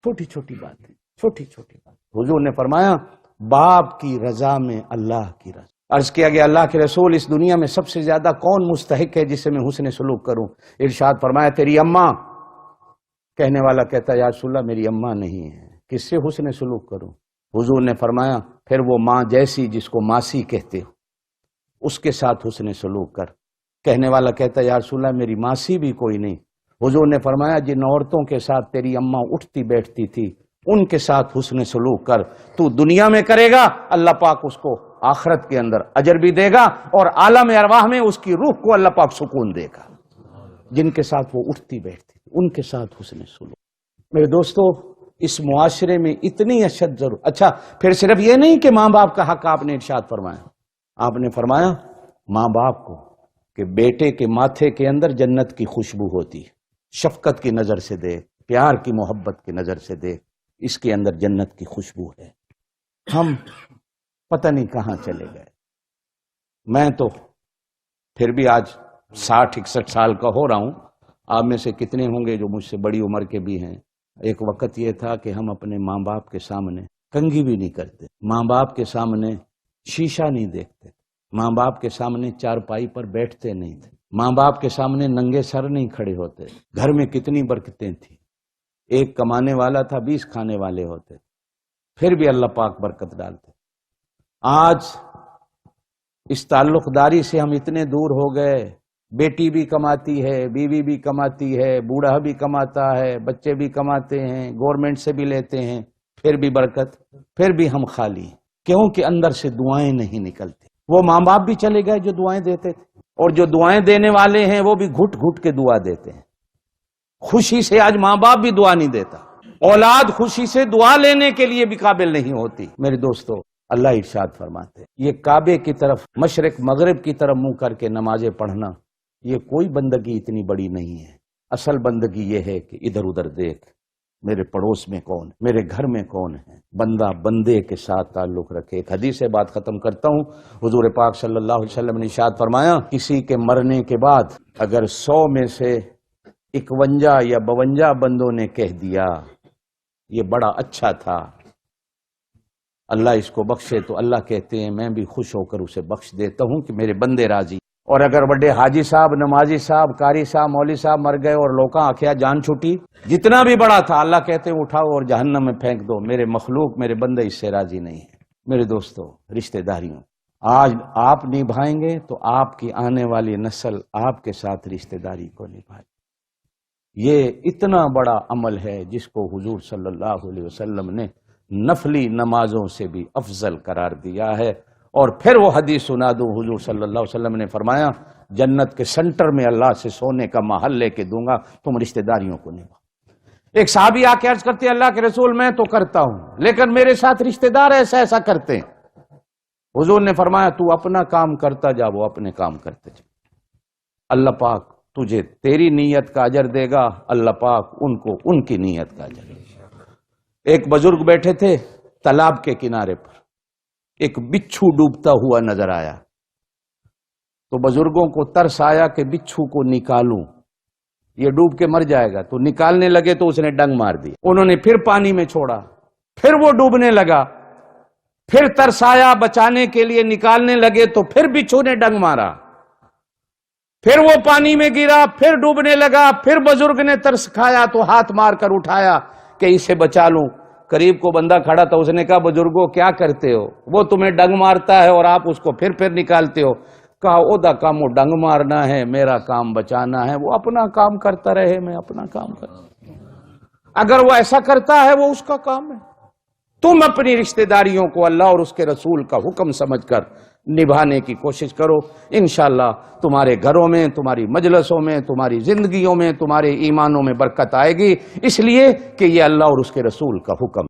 چھوٹی چھوٹی باتیں، چھوٹی چھوٹی بات. حضور نے فرمایا باپ کی رضا میں اللہ کی رضا. عرض کیا گیا اللہ کے رسول اس دنیا میں سب سے زیادہ کون مستحق ہے جس سے میں حسن سلوک کروں؟ ارشاد فرمایا تیری اماں. کہنے والا کہتا ہے یا رسول اللہ میری اماں نہیں ہے، کس سے حسن سلوک کروں؟ حضور نے فرمایا پھر وہ ماں جیسی جس کو ماسی کہتے ہو اس کے ساتھ حسن سلوک کر. کہنے والا کہتا ہے یا رسول اللہ میری ماسی بھی کوئی نہیں. حضور نے فرمایا جن عورتوں کے ساتھ تیری اماں اٹھتی بیٹھتی تھی ان کے ساتھ حسن سلوک کر. تو دنیا میں کرے گا اللہ پاک اس کو آخرت کے اندر اجر بھی دے گا اور عالم ارواح میں اس کی روح کو اللہ پاک سکون دے گا. جن کے ساتھ وہ اٹھتی بیٹھتی ان کے ساتھ حسن سلوک. میرے دوستو اس معاشرے میں اتنی اشد ضرورت. اچھا پھر صرف یہ نہیں کہ ماں باپ کا حق آپ نے ارشاد فرمایا، آپ نے فرمایا ماں باپ کو کہ بیٹے کے ماتھے کے اندر جنت کی خوشبو ہوتی ہے، شفقت کی نظر سے دیکھ، پیار کی محبت کی نظر سے دیکھ، اس کے اندر جنت کی خوشبو ہے. ہم پتہ نہیں کہاں چلے گئے. میں تو پھر بھی آج 60-61 سال کا ہو رہا ہوں. آپ میں سے کتنے ہوں گے جو مجھ سے بڑی عمر کے بھی ہیں؟ ایک وقت یہ تھا کہ ہم اپنے ماں باپ کے سامنے کنگھی بھی نہیں کرتے، ماں باپ کے سامنے شیشہ نہیں دیکھتے، ماں باپ کے سامنے چارپائی پر بیٹھتے نہیں تھے، ماں باپ کے سامنے ننگے سر نہیں کھڑے ہوتے. گھر میں کتنی برکتیں تھیں. ایک کمانے والا تھا 20 کھانے والے ہوتے، پھر بھی اللہ پاک برکت ڈالتے. آج اس تعلق داری سے ہم اتنے دور ہو گئے. بیٹی بھی کماتی ہے، بیوی بھی کماتی ہے، بوڑھا بھی کماتا ہے، بچے بھی کماتے ہیں، گورنمنٹ سے بھی لیتے ہیں، پھر بھی برکت، پھر بھی ہم خالی. کیوں کہ اندر سے دعائیں نہیں نکلتی. وہ ماں باپ بھی چلے گئے جو دعائیں دیتے تھے، اور جو دعائیں دینے والے ہیں وہ بھی گھٹ گھٹ کے دعا دیتے ہیں. خوشی سے آج ماں باپ بھی دعا نہیں دیتا. اولاد خوشی سے دعا لینے کے لیے بھی قابل نہیں ہوتی. میرے دوستو اللہ ارشاد فرماتے یہ کعبے کی طرف مشرق مغرب کی طرف منہ کر کے نمازیں پڑھنا یہ کوئی بندگی اتنی بڑی نہیں ہے. اصل بندگی یہ ہے کہ ادھر ادھر دیکھ میرے پڑوس میں کون ہے، میرے گھر میں کون ہے. بندہ بندے کے ساتھ تعلق رکھے. ایک حدیث سے بات ختم کرتا ہوں. حضور پاک صلی اللہ علیہ وسلم نے ارشاد فرمایا کسی کے مرنے کے بعد اگر 100 میں سے 51 یا 52 بندوں نے کہہ دیا یہ بڑا اچھا تھا، اللہ اس کو بخشے، تو اللہ کہتے ہیں میں بھی خوش ہو کر اسے بخش دیتا ہوں کہ میرے بندے راضی. اور اگر بڑے حاجی صاحب، نمازی صاحب، قاری صاحب، مولوی صاحب مر گئے اور لوکاں آخیا جان چھٹی، جتنا بھی بڑا تھا اللہ کہتے ہیں اٹھاؤ اور جہنم میں پھینک دو، میرے مخلوق میرے بندے اس سے راضی نہیں ہے. میرے دوستو رشتہ داریوں آج آپ نبھائیں گے تو آپ کی آنے والی نسل آپ کے ساتھ رشتہ داری کو نبھائے. یہ اتنا بڑا عمل ہے جس کو حضور صلی اللہ علیہ وسلم نے نفلی نمازوں سے بھی افضل قرار دیا ہے. اور پھر وہ حدیث سنا دوں. حضور صلی اللہ علیہ وسلم نے فرمایا جنت کے سنٹر میں اللہ سے سونے کا محل لے کے دوں گا، تم رشتہ داریوں کو نبھاؤ. ایک صحابی آ کے عرض کرتے اللہ کے رسول میں تو کرتا ہوں لیکن میرے ساتھ رشتہ دار ایسا ایسا کرتے ہیں. حضور نے فرمایا تو اپنا کام کرتا جا، وہ اپنے کام کرتے جا. اللہ پاک تجھے تیری نیت کا اجر دے گا، اللہ پاک ان کو ان کی نیت کا اجر دے گا. ایک بزرگ بیٹھے تھے تالاب کے کنارے پر، ایک بچھو ڈوبتا ہوا نظر آیا تو بزرگوں کو ترس آیا کہ بچھو کو نکالوں، یہ ڈوب کے مر جائے گا. تو نکالنے لگے تو اس نے ڈنگ مار دی. انہوں نے پھر پانی میں چھوڑا، پھر وہ ڈوبنے لگا. پھر ترس آیا بچانے کے لیے، نکالنے لگے تو پھر بچھو نے ڈنگ مارا. پھر وہ پانی میں گرا، پھر ڈوبنے لگا. پھر بزرگ نے ترس کھایا تو ہاتھ مار کر اٹھایا کہ اسے بچا لوں. قریب کو بندہ کھڑا تھا، اس نے کہا بزرگوں کیا کرتے ہو؟ وہ تمہیں ڈنگ مارتا ہے اور آپ اس کو پھر نکالتے ہو. کہا او دا کام وہ ڈنگ مارنا ہے، میرا کام بچانا ہے. وہ اپنا کام کرتا رہے، میں اپنا کام کرتا. اگر وہ ایسا کرتا ہے وہ اس کا کام ہے. تم اپنی رشتہ داریوں کو اللہ اور اس کے رسول کا حکم سمجھ کر نبھانے کی کوشش کرو. انشاءاللہ تمہارے گھروں میں، تمہاری مجلسوں میں، تمہاری زندگیوں میں، تمہارے ایمانوں میں برکت آئے گی، اس لیے کہ یہ اللہ اور اس کے رسول کا حکم